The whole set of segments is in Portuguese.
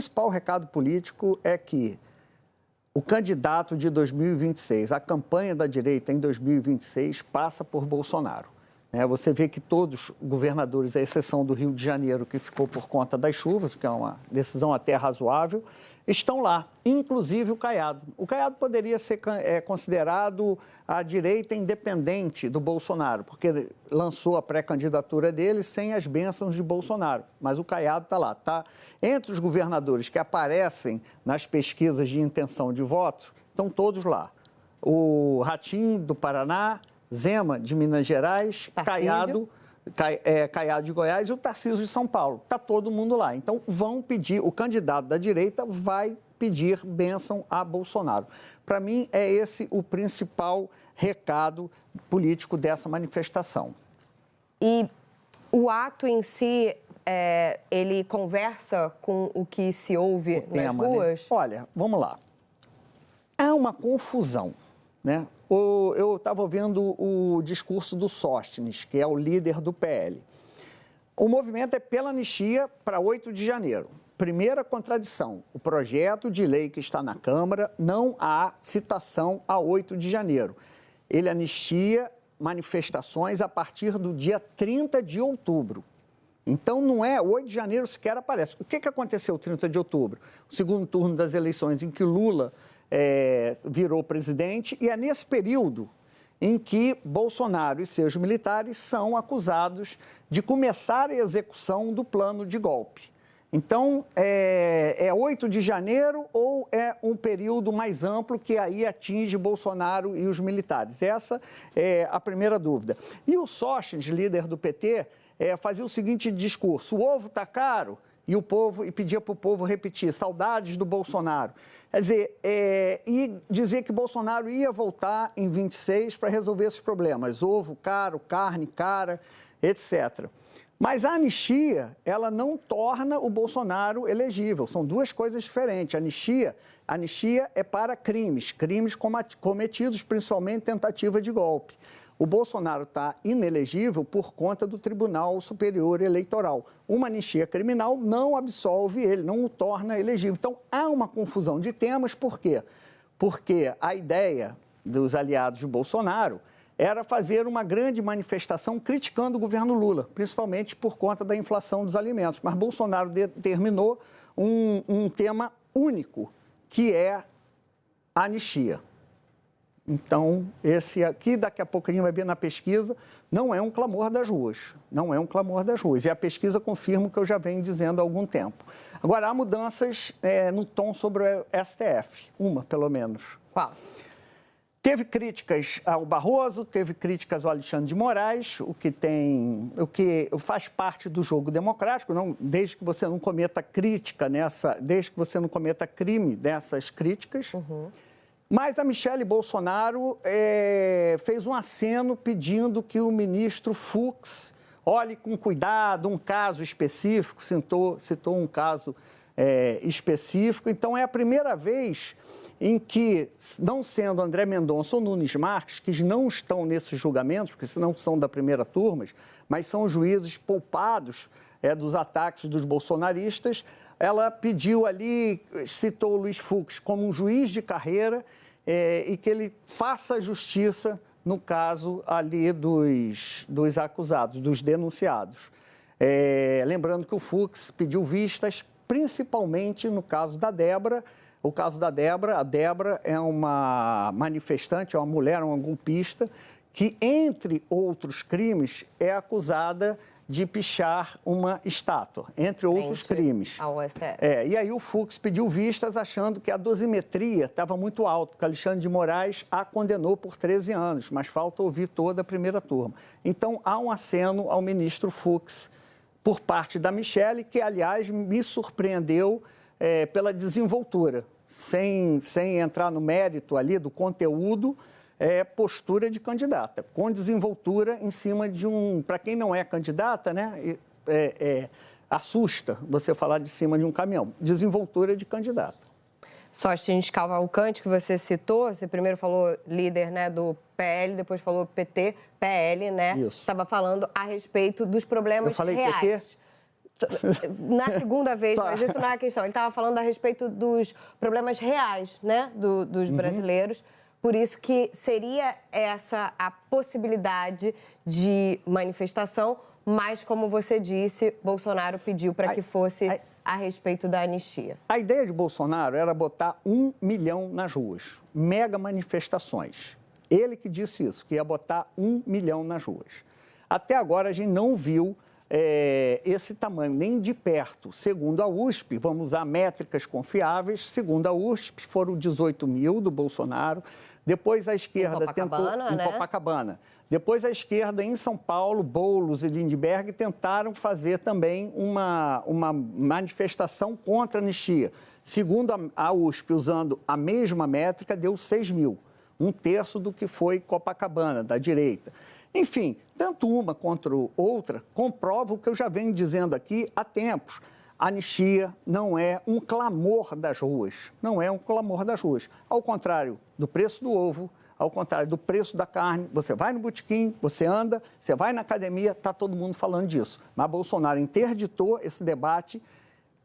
principal recado político é que o candidato de 2026, a campanha da direita em 2026 passa por Bolsonaro. Você vê que todos os governadores, à exceção do Rio de Janeiro, que ficou por conta das chuvas, que é uma decisão até razoável, estão lá, inclusive o Caiado. O Caiado poderia ser considerado a direita independente do Bolsonaro, porque lançou a pré-candidatura dele sem as bênçãos de Bolsonaro. Mas o Caiado está lá. Tá? Entre os governadores que aparecem nas pesquisas de intenção de voto, estão todos lá. O Ratinho, do Paraná, Zema, de Minas Gerais, Caiado de Goiás e o Tarcísio de São Paulo. Está todo mundo lá. Então, vão pedir, o candidato da direita vai pedir bênção a Bolsonaro. Para mim, é esse o principal recado político dessa manifestação. E o ato em si, ele conversa com o que se ouve nas ruas? Né? Olha, vamos lá. Há uma confusão, né? Eu estava ouvindo o discurso do Sóstenes, que é o líder do PL. O movimento é pela anistia para 8 de janeiro. Primeira contradição, o projeto de lei que está na Câmara não há citação a 8 de janeiro. Ele anistia manifestações a partir do dia 30 de outubro. Então, não é 8 de janeiro sequer aparece. O que aconteceu 30 de outubro? O segundo turno das eleições em que Lula virou presidente, e é nesse período em que Bolsonaro e seus militares são acusados de começar a execução do plano de golpe. Então, é 8 de janeiro ou é um período mais amplo que aí atinge Bolsonaro e os militares? Essa é a primeira dúvida. E o Sóstenes, líder do PT, fazia o seguinte discurso: o ovo está caro, e pedia para o povo repetir, saudades do Bolsonaro. Quer dizer, e dizer que Bolsonaro ia voltar em 26 para resolver esses problemas, ovo caro, carne cara, etc. Mas a anistia, ela não torna o Bolsonaro elegível, são duas coisas diferentes. A anistia é para crimes cometidos, principalmente tentativa de golpe. O Bolsonaro está inelegível por conta do Tribunal Superior Eleitoral. Uma anistia criminal não absolve ele, não o torna elegível. Então, há uma confusão de temas, por quê? Porque a ideia dos aliados de Bolsonaro era fazer uma grande manifestação criticando o governo Lula, principalmente por conta da inflação dos alimentos. Mas Bolsonaro determinou um tema único, que é a anistia. Então, esse aqui, daqui a pouco a gente vai ver na pesquisa, não é um clamor das ruas. Não é um clamor das ruas. E a pesquisa confirma o que eu já venho dizendo há algum tempo. Agora, há mudanças no tom sobre o STF. Uma, pelo menos. Qual? Teve críticas ao Barroso, teve críticas ao Alexandre de Moraes, o que faz parte do jogo democrático, desde que você não cometa crítica desde que você não cometa crime dessas críticas. Uhum. Mas a Michele Bolsonaro fez um aceno pedindo que o ministro Fux olhe com cuidado um caso específico, citou um caso específico. Então, é a primeira vez em que, não sendo André Mendonça ou Nunes Marques, que não estão nesses julgamentos, porque não são da primeira turma, mas são juízes poupados dos ataques dos bolsonaristas, ela pediu ali, citou o Luiz Fux como um juiz de carreira, e que ele faça justiça no caso ali dos acusados, dos denunciados. Lembrando que o Fux pediu vistas, principalmente no caso da Débora. O caso da Débora, a Débora é uma manifestante, é uma mulher, uma golpista, que, entre outros crimes, é acusada de pichar uma estátua, entre outros crimes. Ao STF. E aí o Fux pediu vistas achando que a dosimetria estava muito alta, que Alexandre de Moraes a condenou por 13 anos, mas falta ouvir toda a primeira turma. Então, há um aceno ao ministro Fux por parte da Michele, que, aliás, me surpreendeu pela desenvoltura, sem entrar no mérito ali do conteúdo, postura de candidata, com desenvoltura em cima de para quem não é candidata, né, assusta você falar de cima de um caminhão, desenvoltura de candidata. Sóstenes Cavalcante, que você citou, você primeiro falou líder, né, do PL, depois falou PT, PL, né? Isso. Estava falando a respeito dos problemas eu falei reais. PT? na segunda vez, mas isso não é a questão. Ele estava falando a respeito dos problemas reais, né, dos brasileiros. Por isso que seria essa a possibilidade de manifestação, mas, como você disse, Bolsonaro pediu para que fosse a respeito da anistia. A ideia de Bolsonaro era botar 1 milhão nas ruas, mega manifestações. Ele que disse isso, que ia botar 1 milhão nas ruas. Até agora a gente não viu esse tamanho, nem de perto. Segundo a USP, vamos usar métricas confiáveis, segundo a USP, foram 18 mil do Bolsonaro. Depois a esquerda tentou... Em Copacabana. Depois a esquerda, em São Paulo, Boulos e Lindbergh tentaram fazer também uma manifestação contra a anistia. Segundo a USP, usando a mesma métrica, deu 6 mil. 1/3 do que foi Copacabana, da direita. Enfim, tanto uma quanto outra comprova o que eu já venho dizendo aqui há tempos. A anistia não é um clamor das ruas, não é um clamor das ruas. Ao contrário do preço do ovo, ao contrário do preço da carne, você vai no botequim, você anda, você vai na academia, está todo mundo falando disso. Mas Bolsonaro interditou esse debate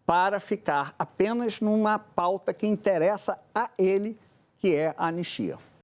para ficar apenas numa pauta que interessa a ele, que é a anistia.